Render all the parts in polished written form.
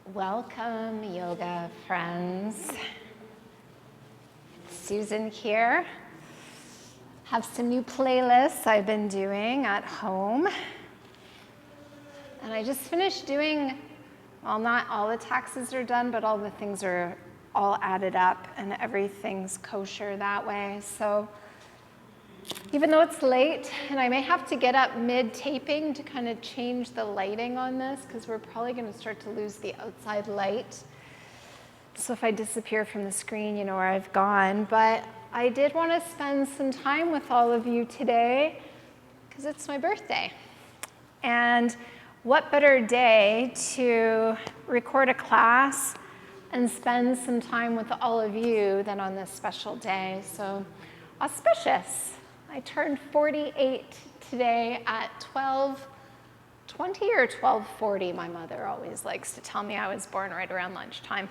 Welcome, yoga friends. Susan here. Have some new playlists I've been doing at home. And I just finished doing, well, not all the taxes are done, but all the things are all added up and everything's kosher that way. So even though it's late, and I may have to get up mid-taping to kind of change the lighting on this, because we're probably going to start to lose the outside light. So if I disappear from the screen, you know where I've gone. But I did want to spend some time with all of you today, because it's my birthday. And what better day to record a class and spend some time with all of you than on this special day. So auspicious. I turned 48 today at 12:20 or 12:40. My mother always likes to tell me I was born right around lunchtime.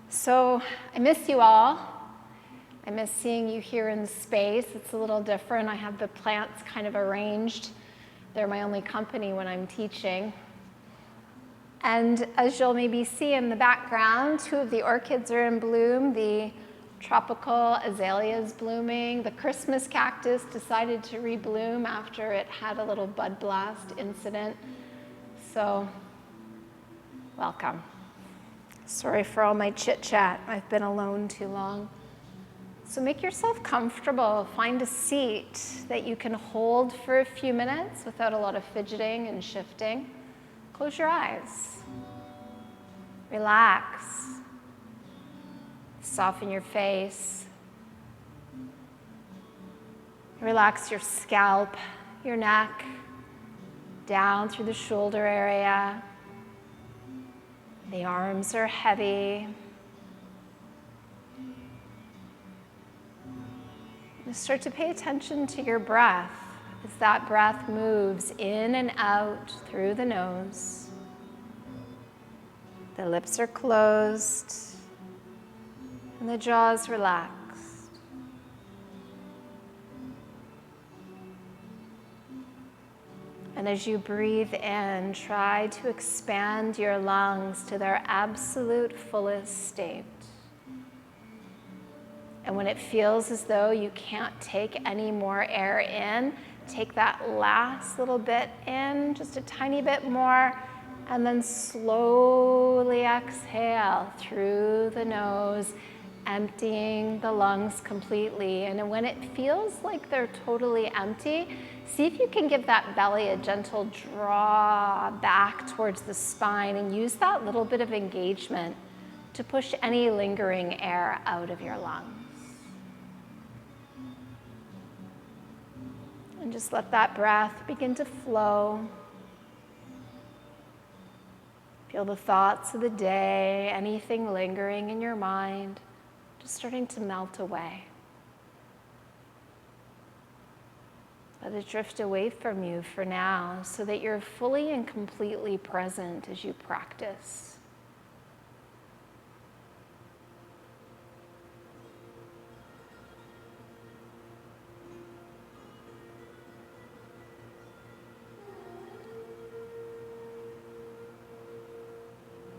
So I miss you all. I miss seeing you here in space. It's a little different. I have the plants kind of arranged. They're my only company when I'm teaching. And as you'll maybe see in the background, two of the orchids are in bloom. The tropical azaleas blooming. The Christmas cactus decided to rebloom after it had a little bud blast incident. So, welcome. Sorry for all my chit chat. I've been alone too long. So make yourself comfortable. Find a seat that you can hold for a few minutes without a lot of fidgeting and shifting. Close your eyes. Relax. Soften your face. Relax your scalp, your neck, down through the shoulder area. The arms are heavy. Just start to pay attention to your breath as that breath moves in and out through the nose. The lips are closed. And the jaw's relaxed. And as you breathe in, try to expand your lungs to their absolute fullest state. And when it feels as though you can't take any more air in, take that last little bit in, just a tiny bit more, and then slowly exhale through the nose, emptying the lungs completely. And when it feels like they're totally empty, see if you can give that belly a gentle draw back towards the spine and use that little bit of engagement to push any lingering air out of your lungs. And just let that breath begin to flow. Feel the thoughts of the day, anything lingering in your mind, just starting to melt away. Let it drift away from you for now so that you're fully and completely present as you practice.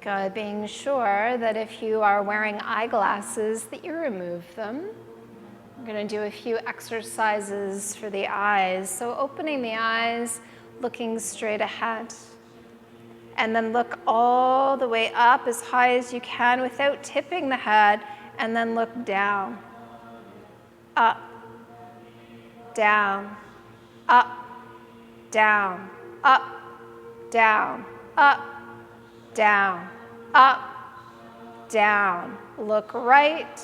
Good, being sure that if you are wearing eyeglasses that you remove them. We're going to do a few exercises for the eyes. So opening the eyes, looking straight ahead. And then look all the way up as high as you can without tipping the head, and then look down. Up, down, up, down, up, down, up, down, up, down. Look right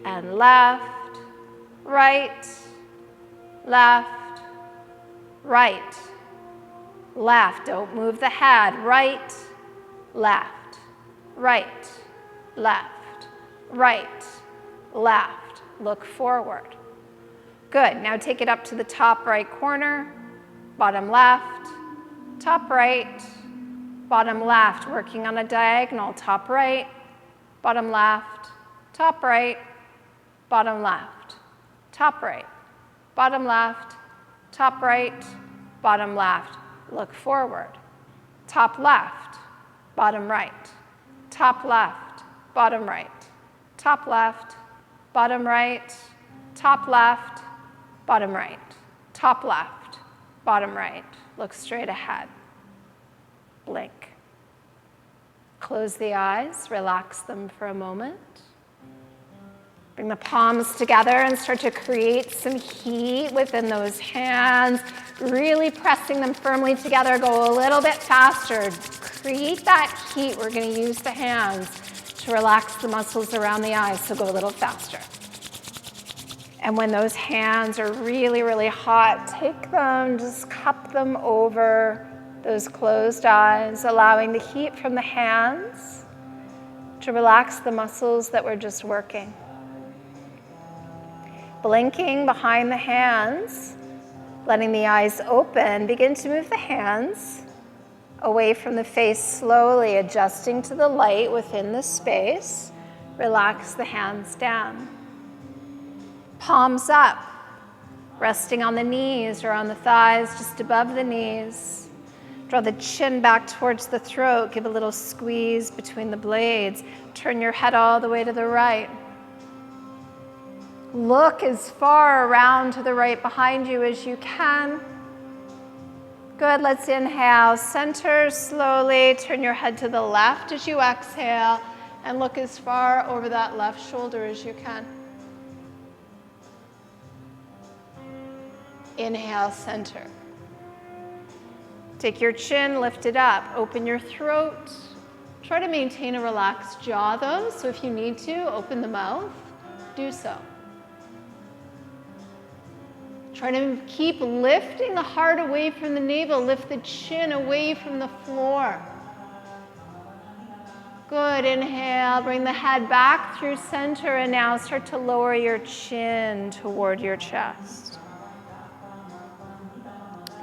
and left, right, left, right, left. Don't move the head. Right, left, right, left, right, left. Look forward. Good. Now take it up to the top right corner, bottom left, top right, bottom left, working on a diagonal, top right, bottom left, top right, bottom left, top right, bottom left, top right, bottom left. Look forward. Top left, bottom right, top left, bottom right, top left, bottom right, top left, bottom right, top left, bottom right. Look straight ahead. Blink. Close the eyes, relax them for a moment. Bring the palms together and start to create some heat within those hands, really pressing them firmly together. Go a little bit faster. Create that heat. We're going to use the hands to relax the muscles around the eyes, so go a little faster. And when those hands are really, really hot, take them, just cup them over those closed eyes, allowing the heat from the hands to relax the muscles that we're just working. Blinking behind the hands, letting the eyes open, begin to move the hands away from the face slowly, adjusting to the light within the space. Relax the hands down. Palms up, resting on the knees or on the thighs, just above the knees. Draw the chin back towards the throat. Give a little squeeze between the blades. Turn your head all the way to the right. Look as far around to the right behind you as you can. Good, let's inhale. Center slowly. Turn your head to the left as you exhale and look as far over that left shoulder as you can. Inhale, center. Take your chin, lift it up. Open your throat. Try to maintain a relaxed jaw though, so if you need to, open the mouth, do so. Try to keep lifting the heart away from the navel. Lift the chin away from the floor. Good, inhale, bring the head back through center and now start to lower your chin toward your chest.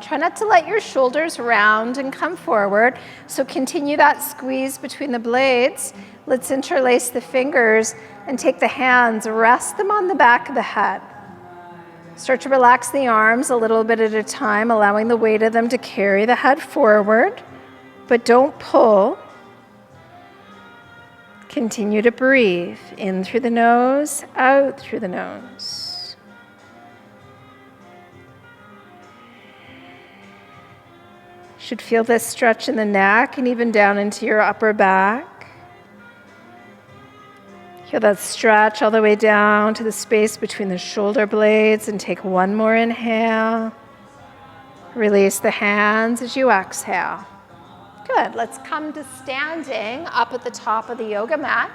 Try not to let your shoulders round and come forward, so continue that squeeze between the blades. Let's interlace the fingers and take the hands, rest them on the back of the head. Start to relax the arms a little bit at a time, allowing the weight of them to carry the head forward, but don't pull. Continue to breathe in through the nose, out through the nose. Should feel this stretch in the neck and even down into your upper back. Feel that stretch all the way down to the space between the shoulder blades and take one more inhale. Release the hands as you exhale. Good, let's come to standing up at the top of the yoga mat.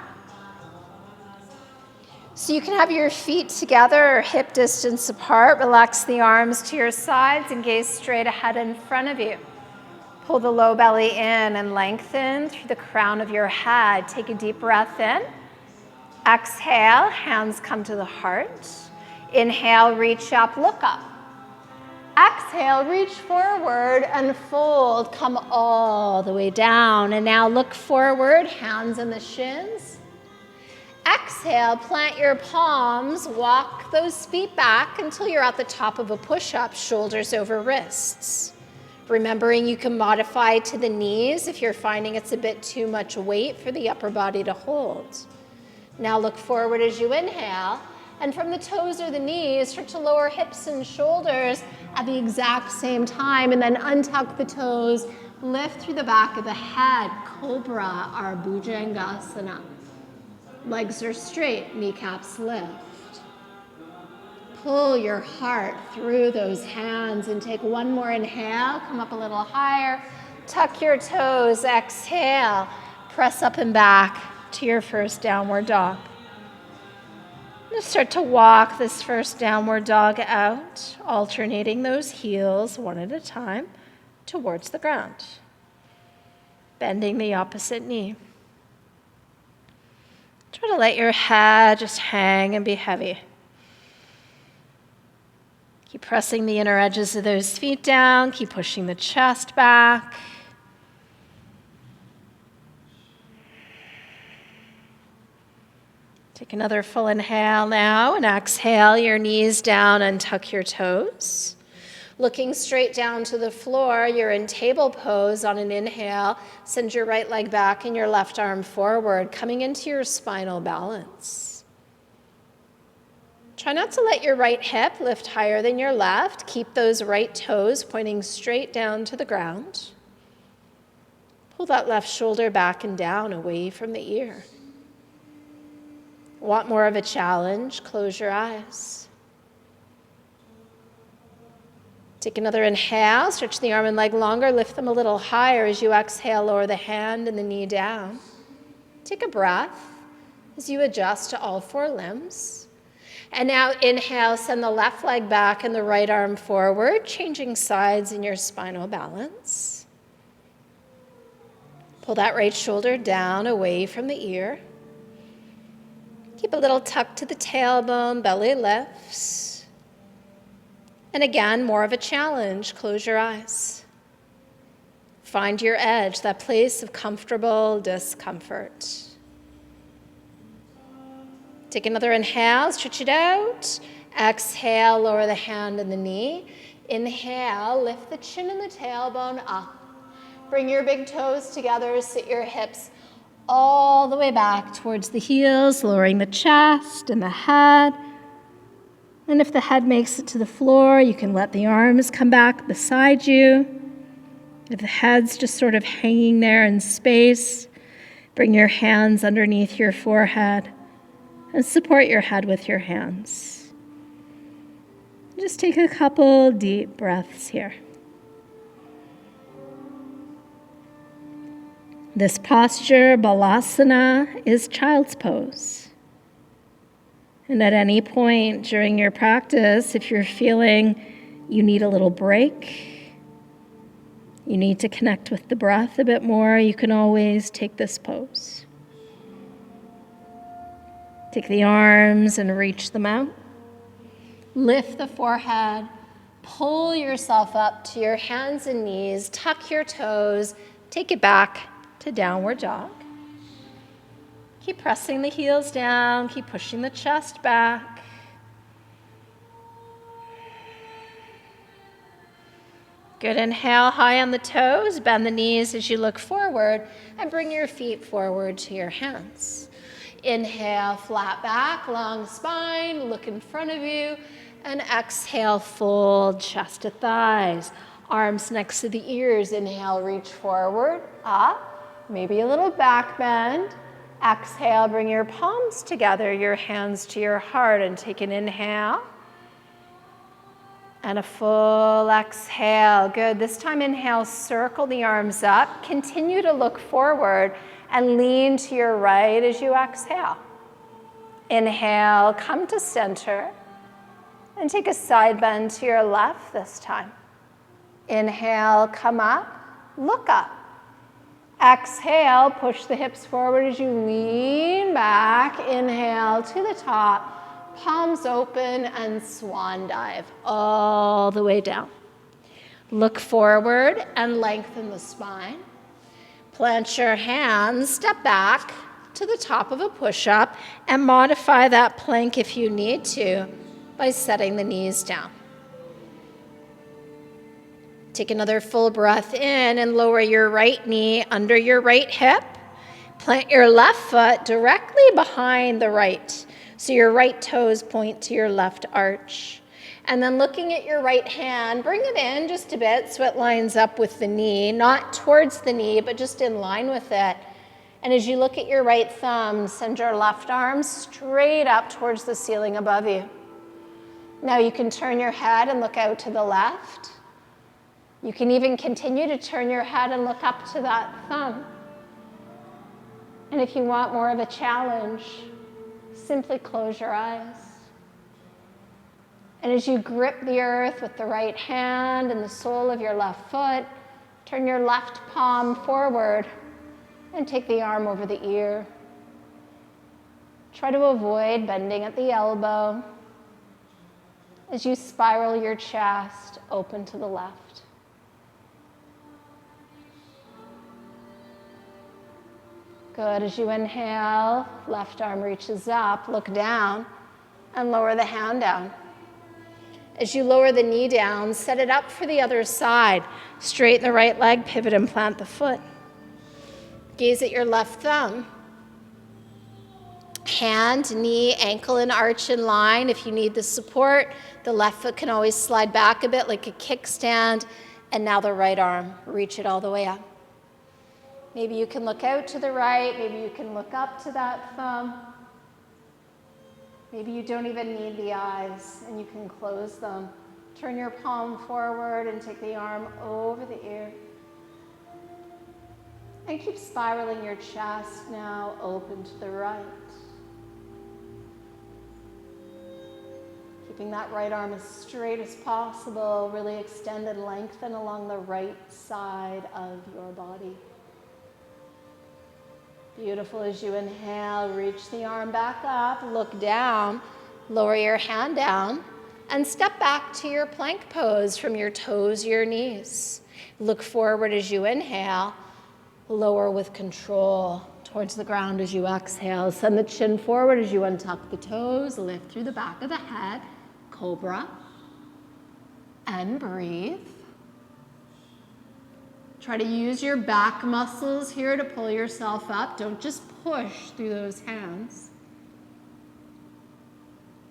So you can have your feet together or hip distance apart. Relax the arms to your sides and gaze straight ahead in front of you. Pull the low belly in and lengthen through the crown of your head. Take a deep breath in. Exhale, hands come to the heart. Inhale, reach up, look up. Exhale, reach forward and fold. Come all the way down. And now look forward, hands in the shins. Exhale, plant your palms, walk those feet back until you're at the top of a push-up, shoulders over wrists. Remembering you can modify to the knees if you're finding it's a bit too much weight for the upper body to hold. Now look forward as you inhale, and from the toes or the knees, start to lower hips and shoulders at the exact same time, and then untuck the toes, lift through the back of the head, Cobra or Bhujangasana. Legs are straight, kneecaps lift. Pull your heart through those hands and take one more inhale, come up a little higher, tuck your toes, exhale, press up and back to your first downward dog. Just start to walk this first downward dog out, alternating those heels one at a time towards the ground. Bending the opposite knee. Try to let your head just hang and be heavy. Keep pressing the inner edges of those feet down. Keep pushing the chest back. Take another full inhale now and exhale your knees down and tuck your toes. Looking straight down to the floor, you're in table pose on an inhale. Send your right leg back and your left arm forward, coming into your spinal balance. Try not to let your right hip lift higher than your left. Keep those right toes pointing straight down to the ground. Pull that left shoulder back and down, away from the ear. Want more of a challenge? Close your eyes. Take another inhale, stretch the arm and leg longer, lift them a little higher. As you exhale, lower the hand and the knee down. Take a breath as you adjust to all four limbs. And now inhale, send the left leg back and the right arm forward, changing sides in your spinal balance. Pull that right shoulder down, away from the ear. Keep a little tuck to the tailbone, belly lifts. And again, more of a challenge. Close your eyes. Find your edge, that place of comfortable discomfort. Take another inhale, stretch it out. Exhale, lower the hand and the knee. Inhale, lift the chin and the tailbone up. Bring your big toes together, sit your hips all the way back towards the heels, lowering the chest and the head. And if the head makes it to the floor, you can let the arms come back beside you. If the head's just sort of hanging there in space, bring your hands underneath your forehead and support your head with your hands. Just take a couple deep breaths here. This posture, balasana, is child's pose. And at any point during your practice, if you're feeling you need a little break, you need to connect with the breath a bit more, you can always take this pose. Take the arms and reach them out. Lift the forehead. Pull yourself up to your hands and knees. Tuck your toes. Take it back to downward dog. Keep pressing the heels down. Keep pushing the chest back. Good. Inhale high on the toes. Bend the knees as you look forward and bring your feet forward to your hands. Inhale, flat back, long spine, look in front of you. And exhale, fold chest to thighs. Arms next to the ears. Inhale, reach forward, up, maybe a little back bend. Exhale, bring your palms together, your hands to your heart, and take an inhale. And a full exhale. Good. This time, inhale, circle the arms up. Continue to look forward and lean to your right as you exhale. Inhale, come to center. And take a side bend to your left this time. Inhale, come up, look up. Exhale, push the hips forward as you lean back. Inhale to the top, palms open and swan dive all the way down. Look forward and lengthen the spine. Plant your hands, step back to the top of a push-up and modify that plank if you need to by setting the knees down. Take another full breath in and lower your right knee under your right hip. Plant your left foot directly behind the right, so your right toes point to your left arch. And then looking at your right hand, bring it in just a bit so it lines up with the knee, not towards the knee, but just in line with it. And as you look at your right thumb, send your left arm straight up towards the ceiling above you. Now you can turn your head and look out to the left. You can even continue to turn your head and look up to that thumb. And if you want more of a challenge, simply close your eyes. And as you grip the earth with the right hand and the sole of your left foot, turn your left palm forward and take the arm over the ear. Try to avoid bending at the elbow as you spiral your chest open to the left. Good. As you inhale, left arm reaches up, look down, and lower the hand down. As you lower the knee down, set it up for the other side. Straighten the right leg, pivot and plant the foot. Gaze at your left thumb. Hand, knee, ankle, and arch in line. If you need the support, the left foot can always slide back a bit like a kickstand. And now the right arm, reach it all the way up. Maybe you can look out to the right. Maybe you can look up to that thumb. Maybe you don't even need the eyes and you can close them. Turn your palm forward and take the arm over the ear. And keep spiraling your chest now open to the right. Keeping that right arm as straight as possible, really extend and lengthen along the right side of your body. Beautiful. As you inhale, reach the arm back up, look down, lower your hand down, and step back to your plank pose from your toes to your knees. Look forward as you inhale, lower with control towards the ground as you exhale. Send the chin forward as you untuck the toes, lift through the back of the head, cobra, and breathe. Try to use your back muscles here to pull yourself up. Don't just push through those hands.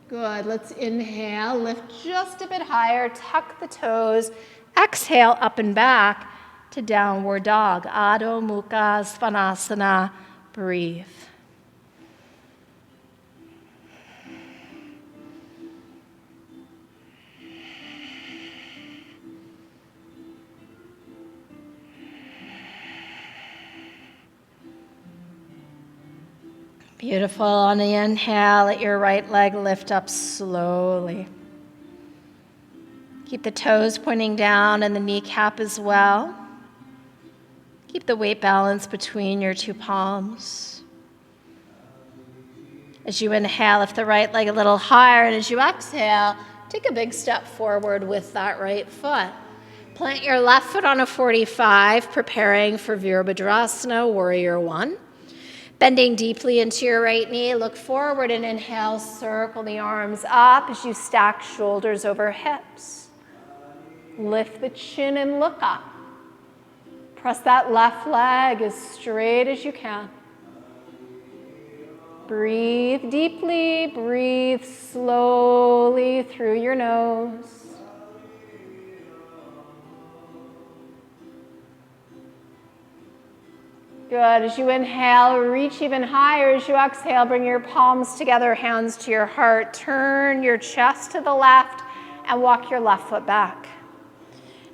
Good. Let's inhale. Lift just a bit higher. Tuck the toes. Exhale up and back to downward dog. Adho Mukha Svanasana. Breathe. Beautiful. On the inhale, let your right leg lift up slowly. Keep the toes pointing down and the kneecap as well. Keep the weight balance between your two palms. As you inhale, lift the right leg a little higher, and as you exhale, take a big step forward with that right foot. Plant your left foot on a 45, preparing for Virabhadrasana, Warrior One. Bending deeply into your right knee, look forward and inhale, circle the arms up as you stack shoulders over hips. Lift the chin and look up. Press that left leg as straight as you can. Breathe deeply, breathe slowly through your nose. Good. As you inhale, reach even higher. As you exhale, bring your palms together, hands to your heart. Turn your chest to the left and walk your left foot back.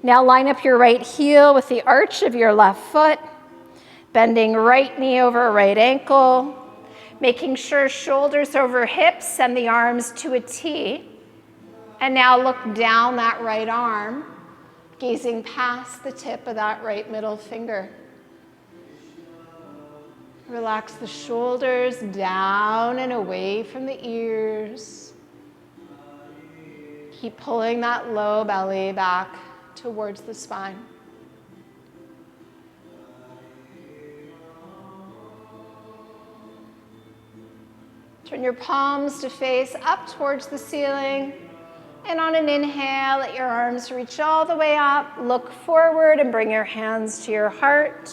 Now line up your right heel with the arch of your left foot, bending right knee over right ankle, making sure shoulders over hips, send the arms to a T. And now look down that right arm, gazing past the tip of that right middle finger. Relax the shoulders down and away from the ears. Keep pulling that low belly back towards the spine. Turn your palms to face up towards the ceiling. And on an inhale, let your arms reach all the way up. Look forward and bring your hands to your heart.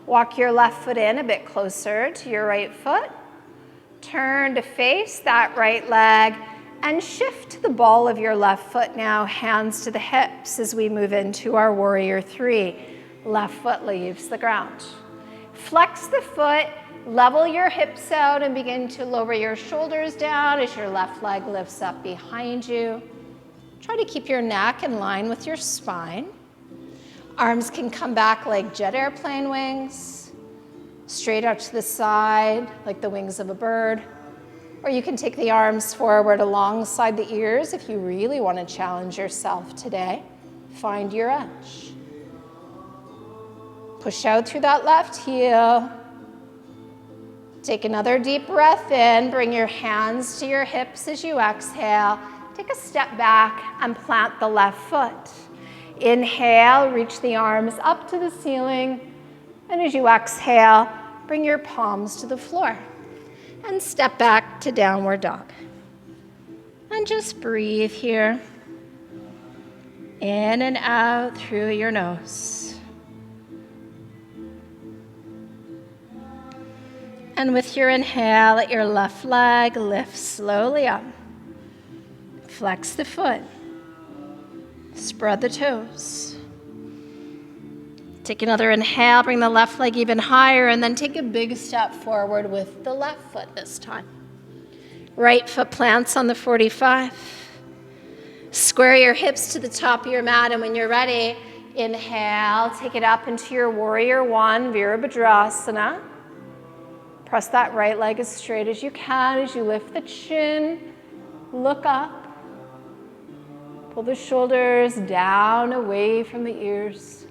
Walk your left foot in a bit closer to your right foot. Turn to face that right leg and shift to the ball of your left foot now, hands to the hips as we move into our Warrior Three. Left foot leaves the ground. Flex the foot, level your hips out and begin to lower your shoulders down as your left leg lifts up behind you. Try to keep your neck in line with your spine. Arms can come back like jet airplane wings, straight out to the side like the wings of a bird. Or you can take the arms forward alongside the ears if you really want to challenge yourself today. Find your edge. Push out through that left heel. Take another deep breath in. Bring your hands to your hips as you exhale. Take a step back and plant the left foot. Inhale, reach the arms up to the ceiling. And as you exhale, bring your palms to the floor. And step back to downward dog. And just breathe here. In and out through your nose. And with your inhale, let your left leg lift slowly up. Flex the foot. Spread the toes. Take another inhale, bring the left leg even higher, and then take a big step forward with the left foot this time. Right foot plants on the 45. Square your hips to the top of your mat, and when you're ready, inhale, take it up into your warrior one, Virabhadrasana. Press that right leg as straight as you can as you lift the chin, look up. Pull the shoulders down away from the ears.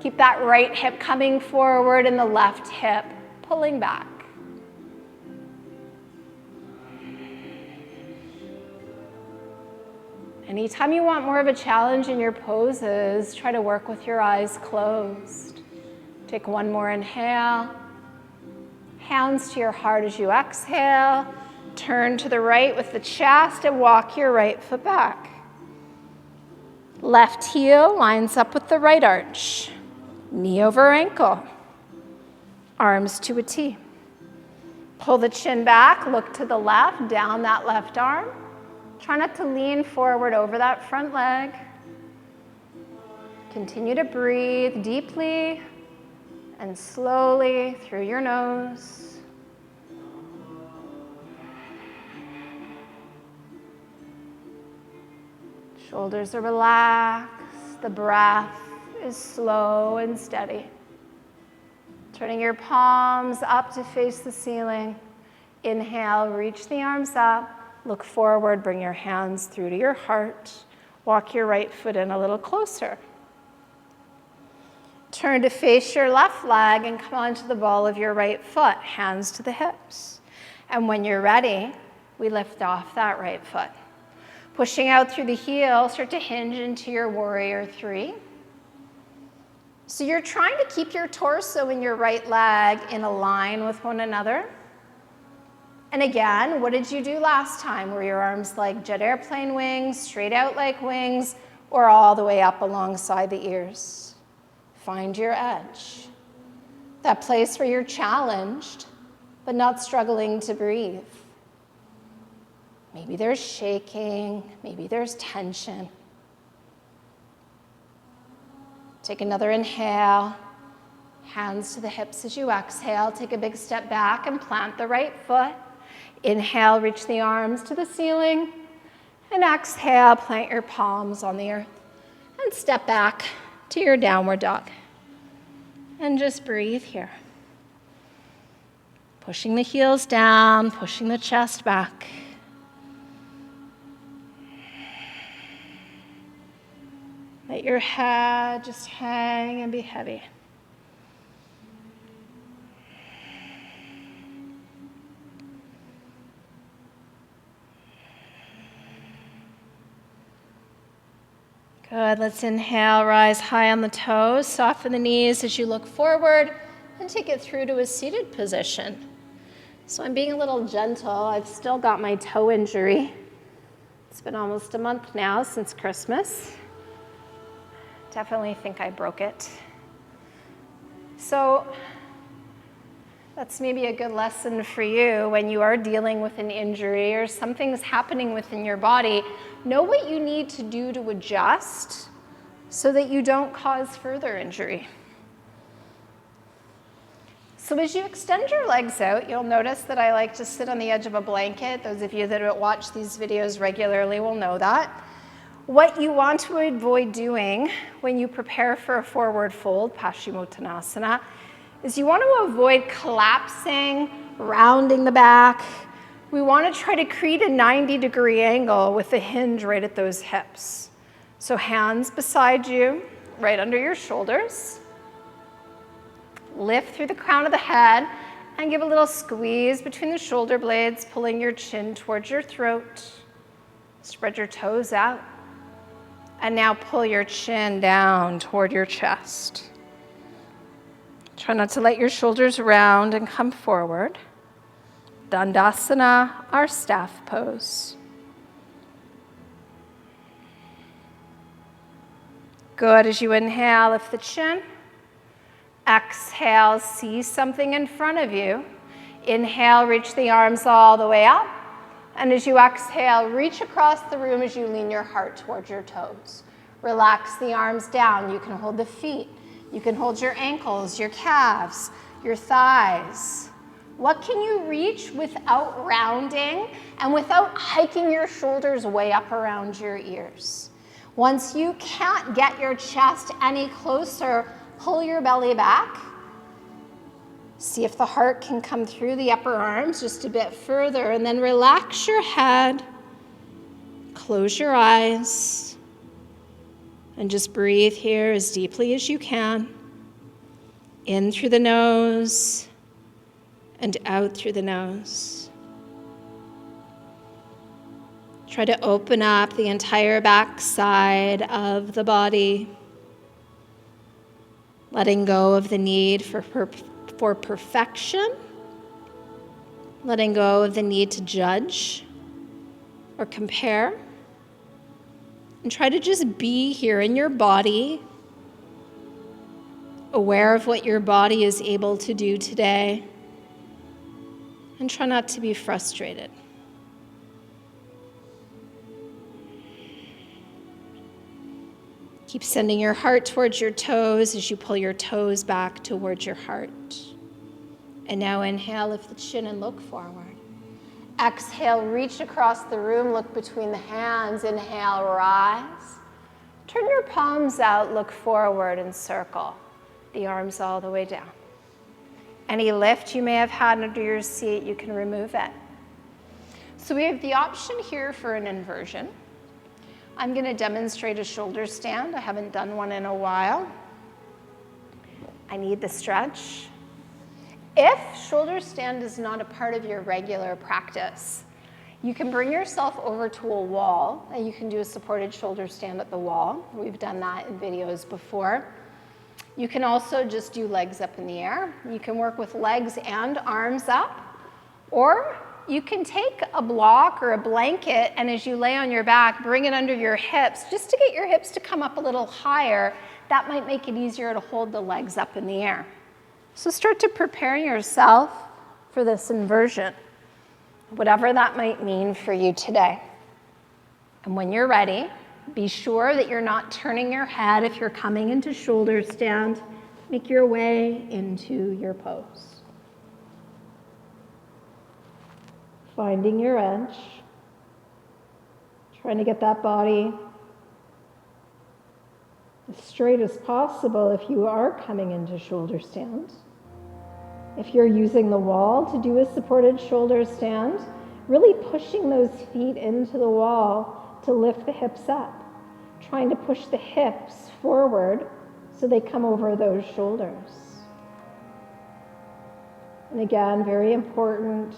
Keep that right hip coming forward and the left hip pulling back. Anytime you want more of a challenge in your poses, try to work with your eyes closed. Take one more inhale. Hands to your heart as you exhale. Turn to the right with the chest and walk your right foot back. Left heel lines up with the right arch. Knee over ankle. Arms to a T. Pull the chin back, look to the left, down that left arm. Try not to lean forward over that front leg. Continue to breathe deeply and slowly through your nose. Shoulders are relaxed. The breath is slow and steady. Turning your palms up to face the ceiling. Inhale, reach the arms up. Look forward, bring your hands through to your heart. Walk your right foot in a little closer. Turn to face your left leg and come onto the ball of your right foot, hands to the hips. And when you're ready, we lift off that right foot. Pushing out through the heel, start to hinge into your warrior three. So you're trying to keep your torso and your right leg in a line with one another. And again, what did you do last time? Were your arms like jet airplane wings, straight out like wings, or all the way up alongside the ears? Find your edge. That place where you're challenged, but not struggling to breathe. Maybe there's shaking, maybe there's tension. Take another inhale. Hands to the hips as you exhale. Take a big step back and plant the right foot. Inhale, reach the arms to the ceiling. And exhale, plant your palms on the earth. And step back to your downward dog. And just breathe here. Pushing the heels down, pushing the chest back. Let your head just hang and be heavy. Good, let's inhale, rise high on the toes, soften the knees as you look forward, and take it through to a seated position. So I'm being a little gentle. I've still got my toe injury. It's been almost a month now since Christmas. Definitely think I broke it. So that's maybe a good lesson for you when you are dealing with an injury or something's happening within your body. Know what you need to do to adjust so that you don't cause further injury. So as you extend your legs out, you'll notice that I like to sit on the edge of a blanket. Those of you that watch these videos regularly will know that. What you want to avoid doing when you prepare for a forward fold, Paschimottanasana, is you want to avoid collapsing, rounding the back. We want to try to create a 90-degree angle with the hinge right at those hips. So hands beside you, right under your shoulders. Lift through the crown of the head and give a little squeeze between the shoulder blades, pulling your chin towards your throat. Spread your toes out. And now pull your chin down toward your chest. Try not to let your shoulders round and come forward. Dandasana, our staff pose. Good. As you inhale, lift the chin. Exhale, see something in front of you. Inhale, reach the arms all the way up. And as you exhale, reach across the room as you lean your heart towards your toes. Relax the arms down. You can hold the feet. You can hold your ankles, your calves, your thighs. What can you reach without rounding and without hiking your shoulders way up around your ears? Once you can't get your chest any closer, pull your belly back. See if the heart can come through the upper arms just a bit further, and then relax your head. Close your eyes. And just breathe here as deeply as you can. In through the nose and out through the nose. Try to open up the entire back side of the body, letting go of the need for perfection, letting go of the need to judge or compare, and try to just be here in your body, aware of what your body is able to do today, and try not to be frustrated. Keep sending your heart towards your toes as you pull your toes back towards your heart. And now inhale, lift the chin and look forward. Exhale, reach across the room, look between the hands. Inhale, rise. Turn your palms out, look forward and circle the arms all the way down. Any lift you may have had under your seat, you can remove it. So we have the option here for an inversion. I'm going to demonstrate a shoulder stand. I haven't done one in a while. I need the stretch. If shoulder stand is not a part of your regular practice, you can bring yourself over to a wall, and you can do a supported shoulder stand at the wall. We've done that in videos before. You can also just do legs up in the air. You can work with legs and arms up, or you can take a block or a blanket, and as you lay on your back, bring it under your hips, just to get your hips to come up a little higher. That might make it easier to hold the legs up in the air. So start to prepare yourself for this inversion, whatever that might mean for you today. And when you're ready, be sure that you're not turning your head if you're coming into shoulder stand. Make your way into your pose. Finding your edge, trying to get that body as straight as possible if you are coming into shoulder stand. If you're using the wall to do a supported shoulder stand, really pushing those feet into the wall to lift the hips up, trying to push the hips forward so they come over those shoulders. And again, very important,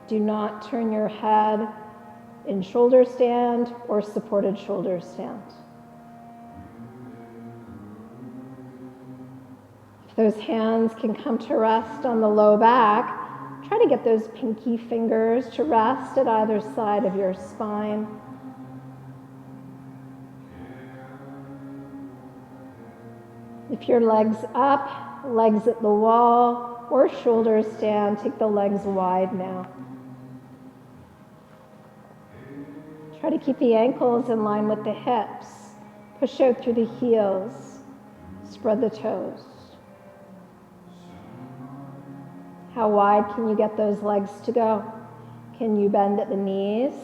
do not turn your head in shoulder stand or supported shoulder stand. If those hands can come to rest on the low back, try to get those pinky fingers to rest at either side of your spine. If your legs up, legs at the wall, or shoulder stand, take the legs wide now. Try to keep the ankles in line with the hips. Push out through the heels. Spread the toes. How wide can you get those legs to go? Can you bend at the knees?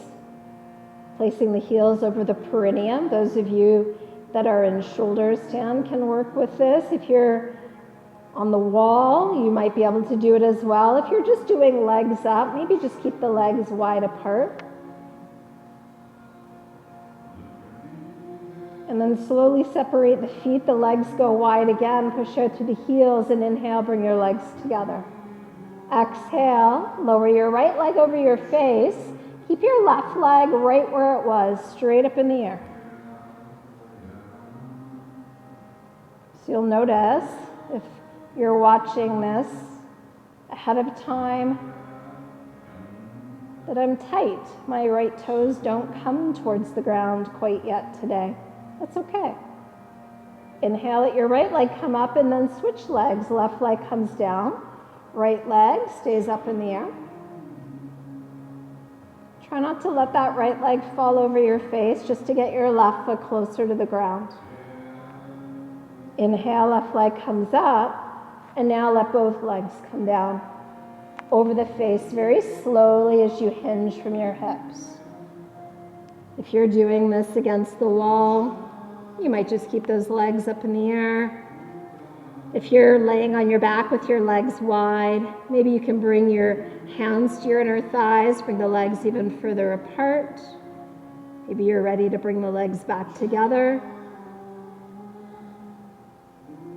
Placing the heels over the perineum. Those of you that are in shoulder stand can work with this. If you're on the wall, you might be able to do it as well. If you're just doing legs up, maybe just keep the legs wide apart. And then slowly separate the feet, the legs go wide again, push out through the heels, and inhale, bring your legs together. Exhale, lower your right leg over your face. Keep your left leg right where it was, straight up in the air. So you'll notice, if you're watching this ahead of time, that I'm tight. My right toes don't come towards the ground quite yet today. That's okay. Inhale, let your right leg come up and then switch legs. Left leg comes down. Right leg stays up in the air. Try not to let that right leg fall over your face, just to get your left foot closer to the ground. Inhale, left leg comes up, and now let both legs come down over the face very slowly as you hinge from your hips. If you're doing this against the wall, you might just keep those legs up in the air. If you're laying on your back with your legs wide, maybe you can bring your hands to your inner thighs, bring the legs even further apart. Maybe you're ready to bring the legs back together.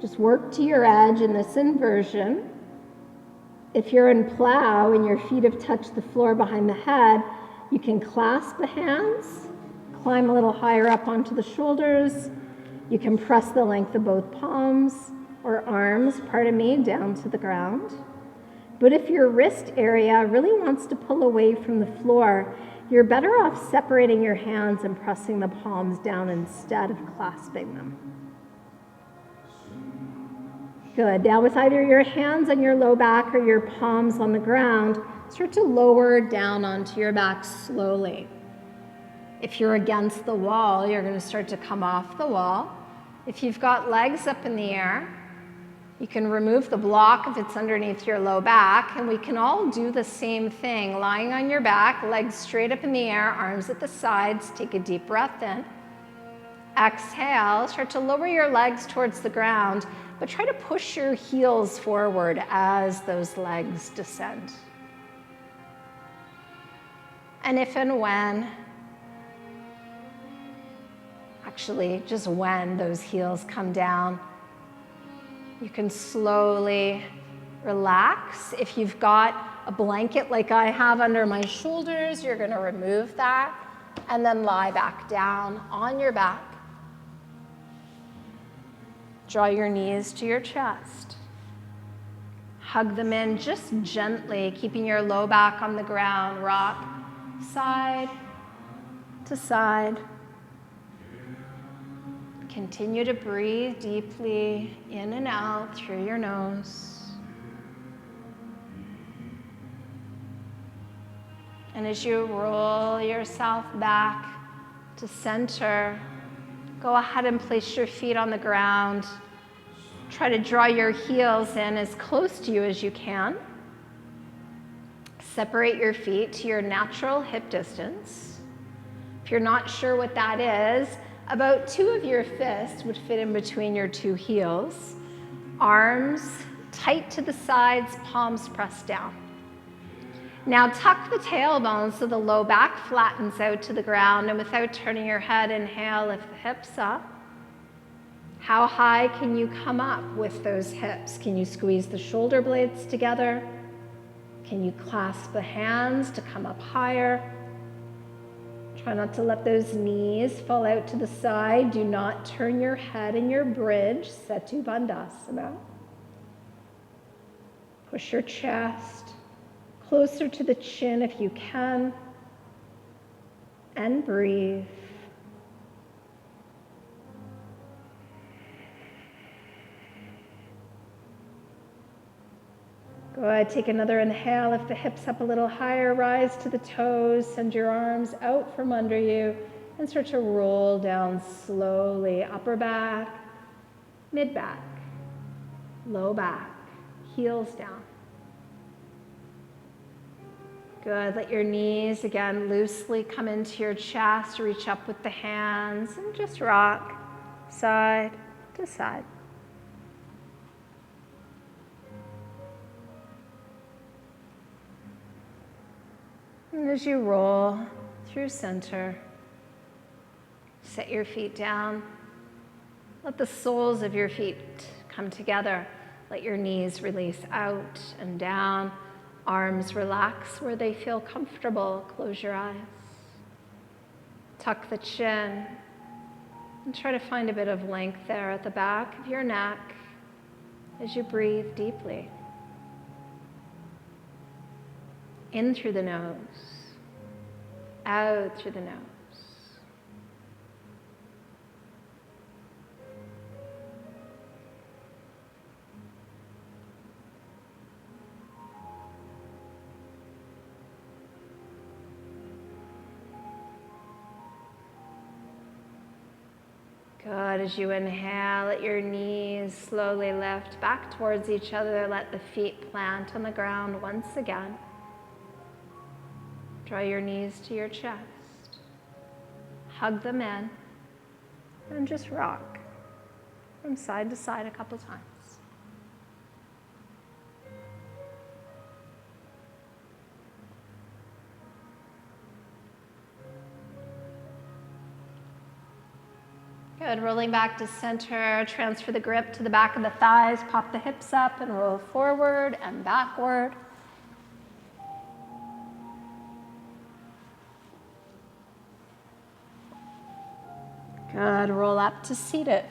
Just work to your edge in this inversion. If you're in plow and your feet have touched the floor behind the head, you can clasp the hands, climb a little higher up onto the shoulders. You can press the length of both palms or arms, down to the ground. But if your wrist area really wants to pull away from the floor, you're better off separating your hands and pressing the palms down instead of clasping them. Good. Now with either your hands on your low back or your palms on the ground, start to lower down onto your back slowly. If you're against the wall, you're going to start to come off the wall. If you've got legs up in the air, you can remove the block if it's underneath your low back, and we can all do the same thing. Lying on your back, legs straight up in the air, arms at the sides. Take a deep breath in. Exhale, start to lower your legs towards the ground, but try to push your heels forward as those legs descend. And if and when, actually just when those heels come down, you can slowly relax. If you've got a blanket like I have under my shoulders, you're going to remove that and then lie back down on your back. Draw your knees to your chest. Hug them in just gently, keeping your low back on the ground. Rock side to side. Continue to breathe deeply in and out through your nose. And as you roll yourself back to center, go ahead and place your feet on the ground. Try to draw your heels in as close to you as you can. Separate your feet to your natural hip distance. If you're not sure what that is, about 2 of your fists would fit in between your 2 heels. Arms tight to the sides, palms pressed down. Now tuck the tailbone so the low back flattens out to the ground, and without turning your head, inhale, lift the hips up. How high can you come up with those hips? Can you squeeze the shoulder blades together? Can you clasp the hands to come up higher? Try not to let those knees fall out to the side. Do not turn your head in your bridge, Setu Bandhasana. Push your chest closer to the chin if you can, and breathe. Good. Take another inhale. Lift the hips up a little higher. Rise to the toes. Send your arms out from under you and start to roll down slowly. Upper back, mid back, low back, heels down. Good. Let your knees again loosely come into your chest. Reach up with the hands and just rock side to side. And as you roll through center, set your feet down. Let the soles of your feet come together. Let your knees release out and down. Arms relax where they feel comfortable. Close your eyes. Tuck the chin. And try to find a bit of length there at the back of your neck as you breathe deeply. In through the nose, out through the nose. Good. As you inhale, let your knees slowly lift back towards each other. Let the feet plant on the ground once again. Draw your knees to your chest. Hug them in. And just rock from side to side a couple times. Good, rolling back to center, transfer the grip to the back of the thighs, pop the hips up and roll forward and backward. Good, roll up to seated.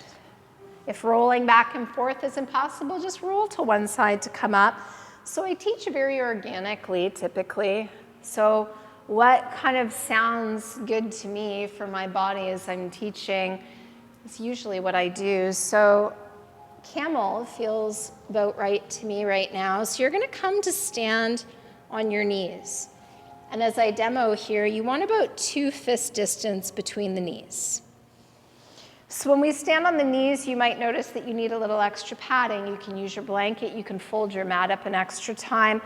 If rolling back and forth is impossible, just roll to one side to come up. So I teach very organically, typically. So what kind of sounds good to me for my body as I'm teaching is usually what I do. So camel feels about right to me right now. So you're gonna come to stand on your knees. And as I demo here, you want about 2 fist distance between the knees. So when we stand on the knees, you might notice that you need a little extra padding. You can use your blanket, you can fold your mat up an extra time.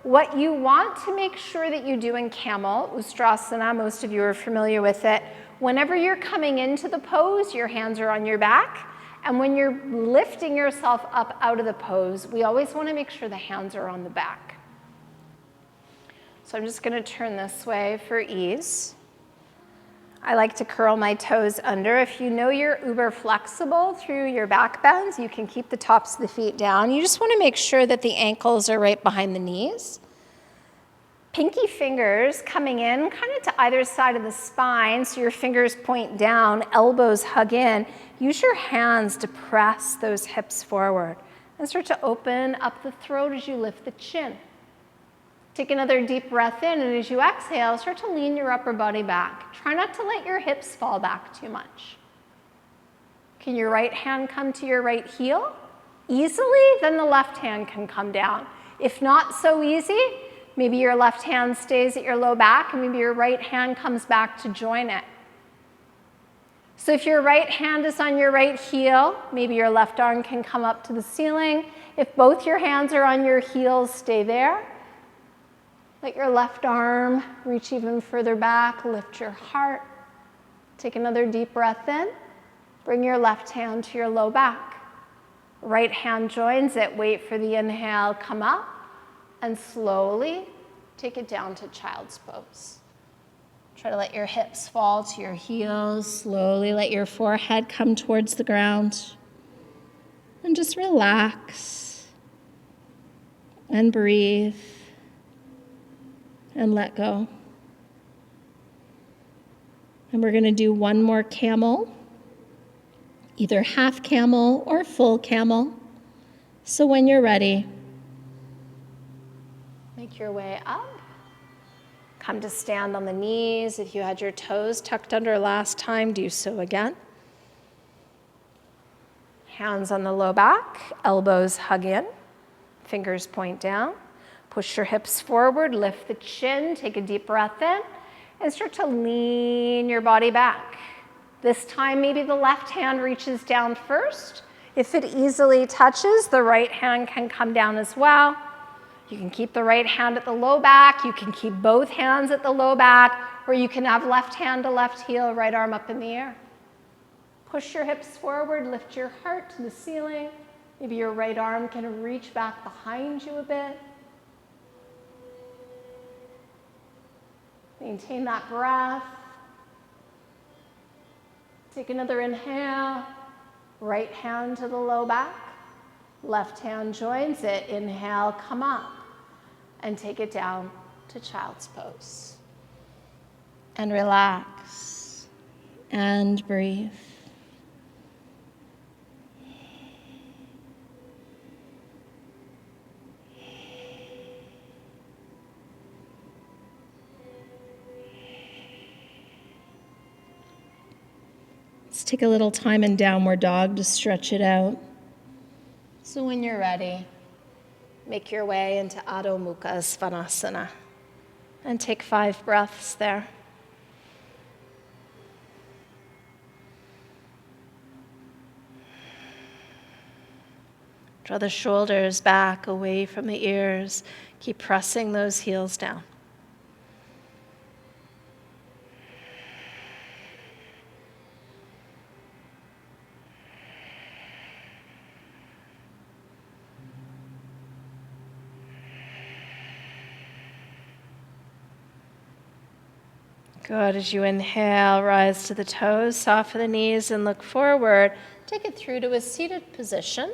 What you want to make sure that you do in camel, Ustrasana, most of you are familiar with it, whenever you're coming into the pose, your hands are on your back. And when you're lifting yourself up out of the pose, we always want to make sure the hands are on the back. So I'm just going to turn this way for ease. I like to curl my toes under. If you know you're uber flexible through your back bends, you can keep the tops of the feet down. You just want to make sure that the ankles are right behind the knees. Pinky fingers coming in kind of to either side of the spine, so your fingers point down, elbows hug in. Use your hands to press those hips forward and start to open up the throat as you lift the chin. Take another deep breath in, and as you exhale, start to lean your upper body back. Try not to let your hips fall back too much. Can your right hand come to your right heel? Easily, then the left hand can come down. If not so easy, maybe your left hand stays at your low back, and maybe your right hand comes back to join it. So if your right hand is on your right heel, maybe your left arm can come up to the ceiling. If both your hands are on your heels, stay there. Let your left arm reach even further back, lift your heart. Take another deep breath in. Bring your left hand to your low back. Right hand joins it, wait for the inhale, come up, and slowly take it down to child's pose. Try to let your hips fall to your heels, slowly let your forehead come towards the ground. And just relax and breathe. And let go. And we're going to do one more camel, either half camel or full camel. So when you're ready, make your way up. Come to stand on the knees. If you had your toes tucked under last time, do so again. Hands on the low back, elbows hug in, fingers point down. Push your hips forward, lift the chin, take a deep breath in, and start to lean your body back. This time, maybe the left hand reaches down first. If it easily touches, the right hand can come down as well. You can keep the right hand at the low back, you can keep both hands at the low back, or you can have left hand to left heel, right arm up in the air. Push your hips forward, lift your heart to the ceiling. Maybe your right arm can reach back behind you a bit. Maintain that breath. Take another inhale. Right hand to the low back. Left hand joins it. Inhale, come up. And take it down to child's pose. And relax. And breathe. Let's take a little time in downward dog to stretch it out. So when you're ready, make your way into Adho Mukha Svanasana and take 5 breaths there. Draw the shoulders back away from the ears. Keep pressing those heels down. Good. As you inhale, rise to the toes, soften the knees, and look forward. Take it through to a seated position.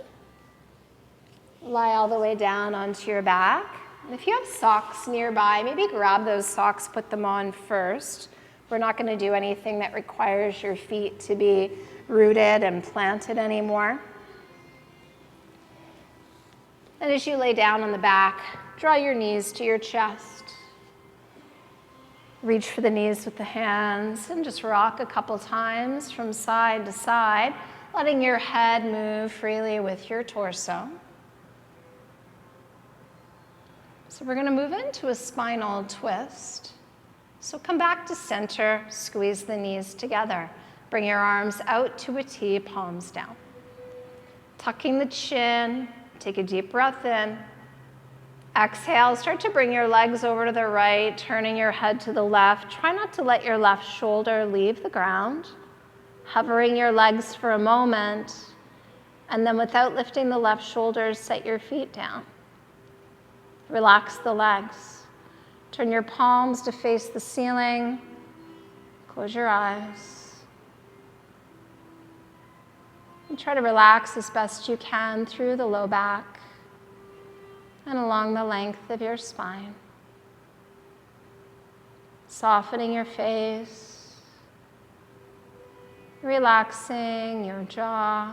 Lie all the way down onto your back. And if you have socks nearby, maybe grab those socks, put them on first. We're not going to do anything that requires your feet to be rooted and planted anymore. And as you lay down on the back, draw your knees to your chest. Reach for the knees with the hands and just rock a couple times from side to side, letting your head move freely with your torso. So we're going to move into a spinal twist. So come back to center, squeeze the knees together. Bring your arms out to a T, palms down. Tucking the chin, take a deep breath in. Exhale, start to bring your legs over to the right, turning your head to the left. Try not to let your left shoulder leave the ground. Hovering your legs for a moment, and then without lifting the left shoulder, set your feet down. Relax the legs. Turn your palms to face the ceiling. Close your eyes. And try to relax as best you can through the low back and along the length of your spine. Softening your face, relaxing your jaw.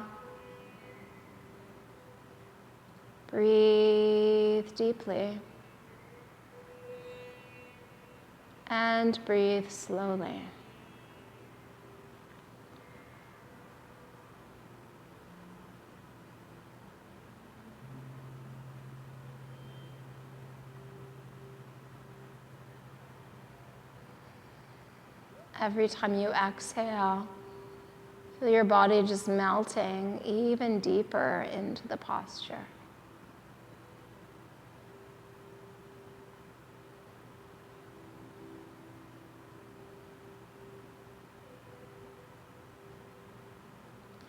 Breathe deeply and breathe slowly. Every time you exhale, feel your body just melting even deeper into the posture.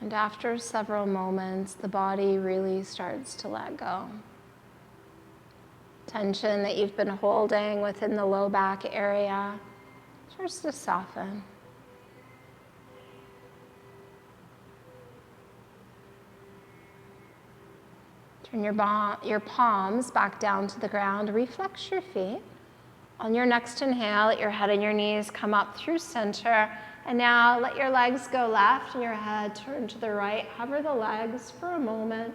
And after several moments, the body really starts to let go. Tension that you've been holding within the low back area starts to soften. Turn your palms back down to the ground. Reflex your feet. On your next inhale, let your head and your knees come up through center. And now let your legs go left and your head turn to the right. Hover the legs for a moment.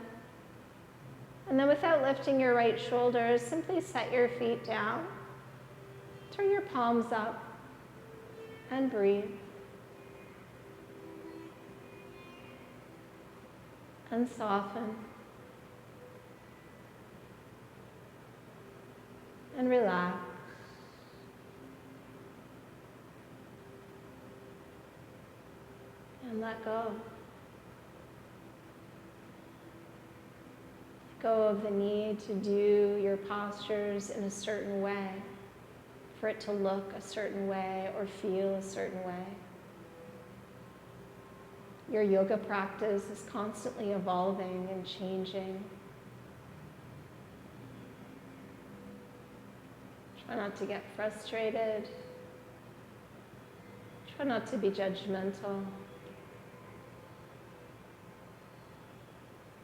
And then without lifting your right shoulders, simply set your feet down. Turn your palms up and breathe. And soften. And relax. And let go. Let go of the need to do your postures in a certain way, for it to look a certain way or feel a certain way. Your yoga practice is constantly evolving and changing. Try not to get frustrated. Try not to be judgmental.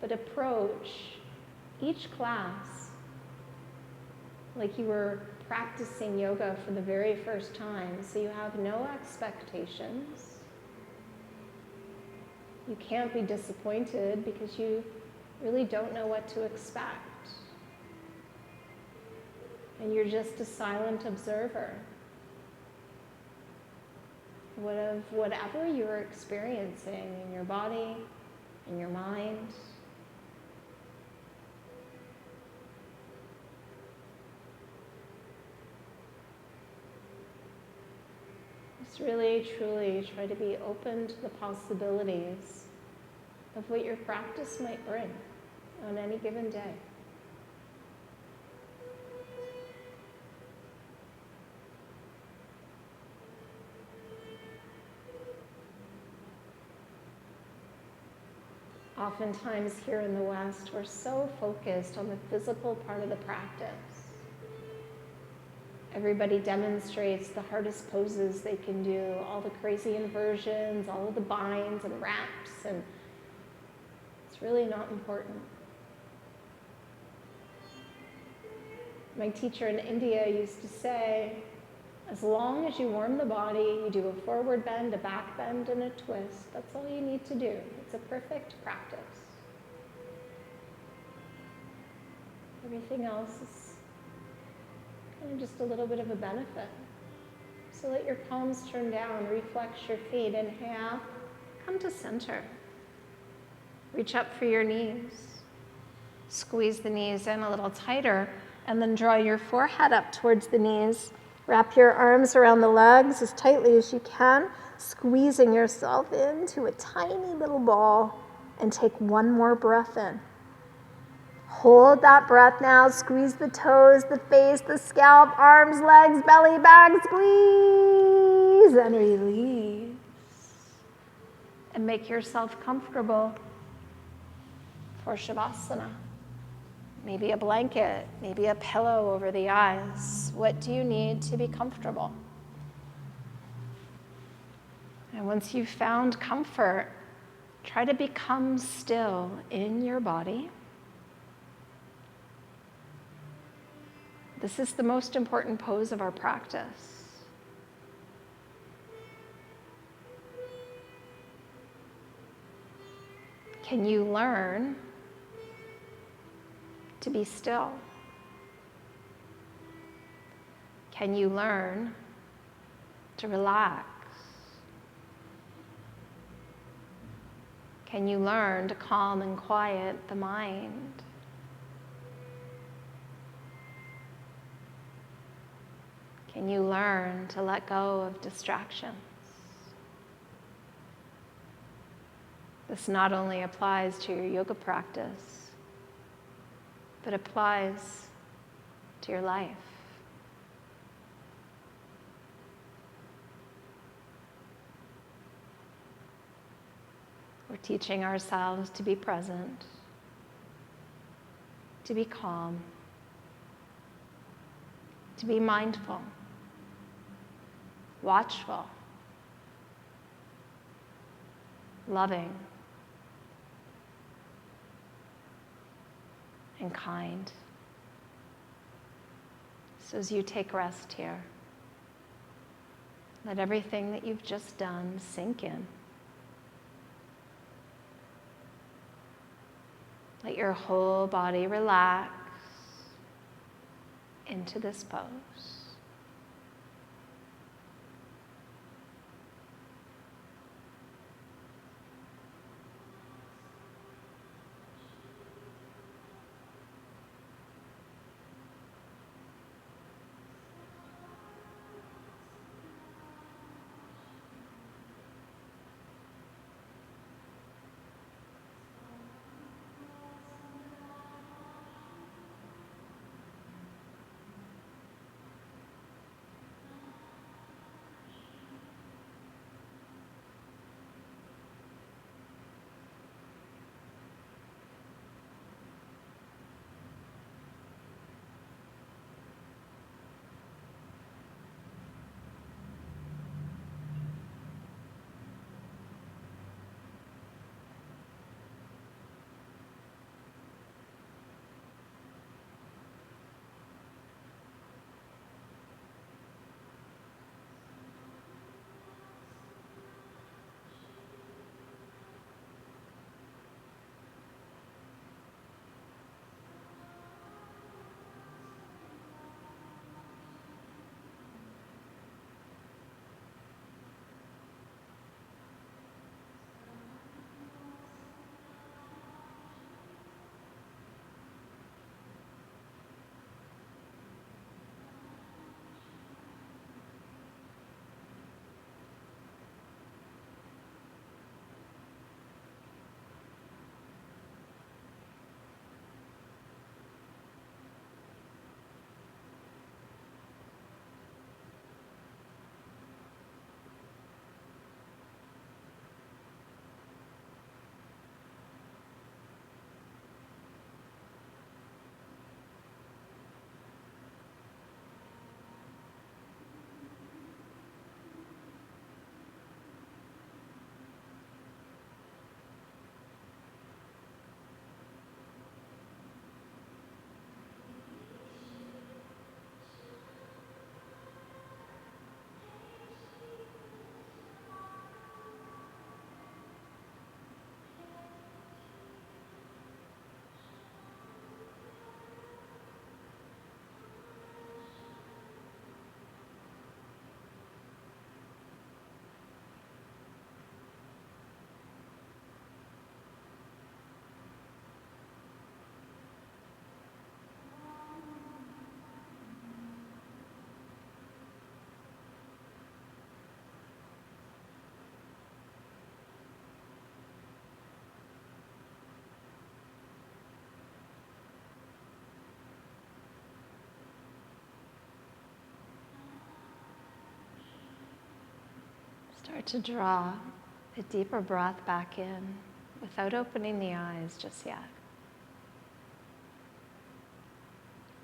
But approach each class like you were practicing yoga for the very first time, so you have no expectations. You can't be disappointed because you really don't know what to expect. And you're just a silent observer of whatever you're experiencing in your body, in your mind. Just really, truly try to be open to the possibilities of what your practice might bring. on any given day. Oftentimes here in the West, we're so focused on the physical part of the practice. Everybody demonstrates the hardest poses they can do, all the crazy inversions, all of the binds and wraps, and it's really not important. My teacher in India used to say, as long as you warm the body, you do a forward bend, a back bend, and a twist. That's all you need to do. It's a perfect practice. Everything else is kind of just a little bit of a benefit. So let your palms turn down, reflex your feet. Inhale, come to center. Reach up for your knees. Squeeze the knees in a little tighter, and then draw your forehead up towards the knees. Wrap your arms around the legs as tightly as you can, squeezing yourself into a tiny little ball, and take one more breath in. Hold that breath now. Squeeze the toes, the face, the scalp, arms, legs, belly, back. Squeeze and release. And make yourself comfortable for Shavasana. Maybe a blanket, maybe a pillow over the eyes. What do you need to be comfortable? And once you've found comfort, try to become still in your body. This is the most important pose of our practice. Can you learn to be still? Can you learn to relax? Can you learn to calm and quiet the mind? Can you learn to let go of distractions? This not only applies to your yoga practice, but applies to your life. We're teaching ourselves to be present, to be calm, to be mindful, watchful, loving, and kind. So as you take rest here, let everything that you've just done sink in. Let your whole body relax into this pose. Start to draw a deeper breath back in without opening the eyes just yet.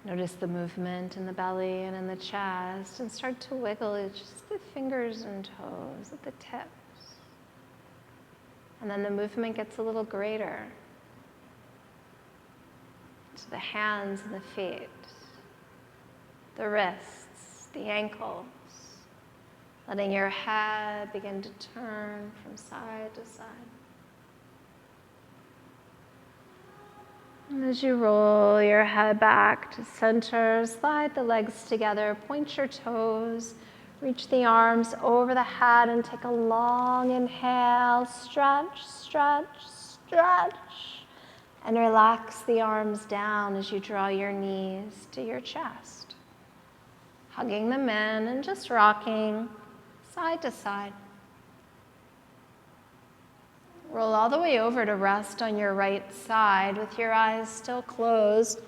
Notice the movement in the belly and in the chest, and start to wiggle just the fingers and toes at the tips. And then the movement gets a little greater to the hands and the feet, the wrists, the ankles, letting your head begin to turn from side to side. And as you roll your head back to center, slide the legs together, point your toes, reach the arms over the head, and take a long inhale. Stretch, stretch, stretch. And relax the arms down as you draw your knees to your chest. Hugging them in and just rocking side to side. Roll all the way over to rest on your right side with your eyes still closed.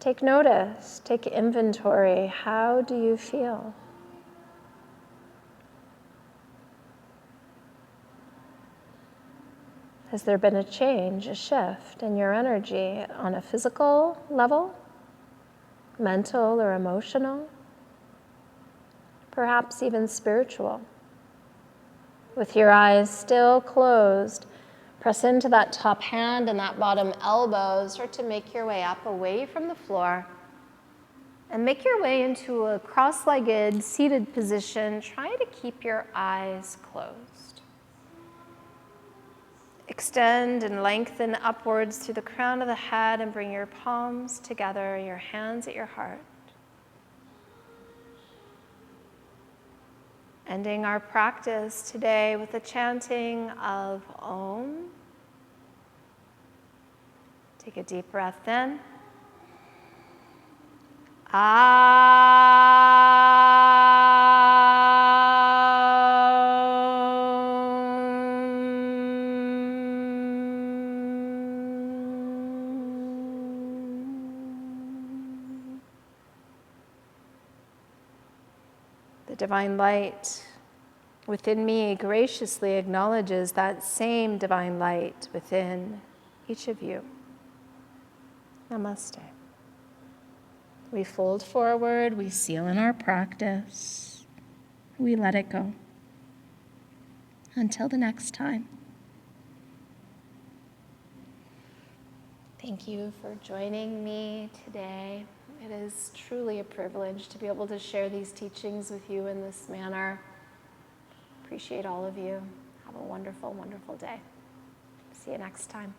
Take notice, take inventory. How do you feel? Has there been a change, a shift in your energy on a physical level, mental or emotional, perhaps even spiritual? With your eyes still closed, press into that top hand and that bottom elbow. Start to make your way up away from the floor and make your way into a cross-legged seated position. Try to keep your eyes closed. Extend and lengthen upwards through the crown of the head and bring your palms together, your hands at your heart. Ending our practice today with the chanting of Om. Take a deep breath in. The divine light within me graciously acknowledges that same divine light within each of you. Namaste. We fold forward, we seal in our practice, we let it go. Until the next time. Thank you for joining me today. It is truly a privilege to be able to share these teachings with you in this manner. Appreciate all of you. Have a wonderful, wonderful day. See you next time.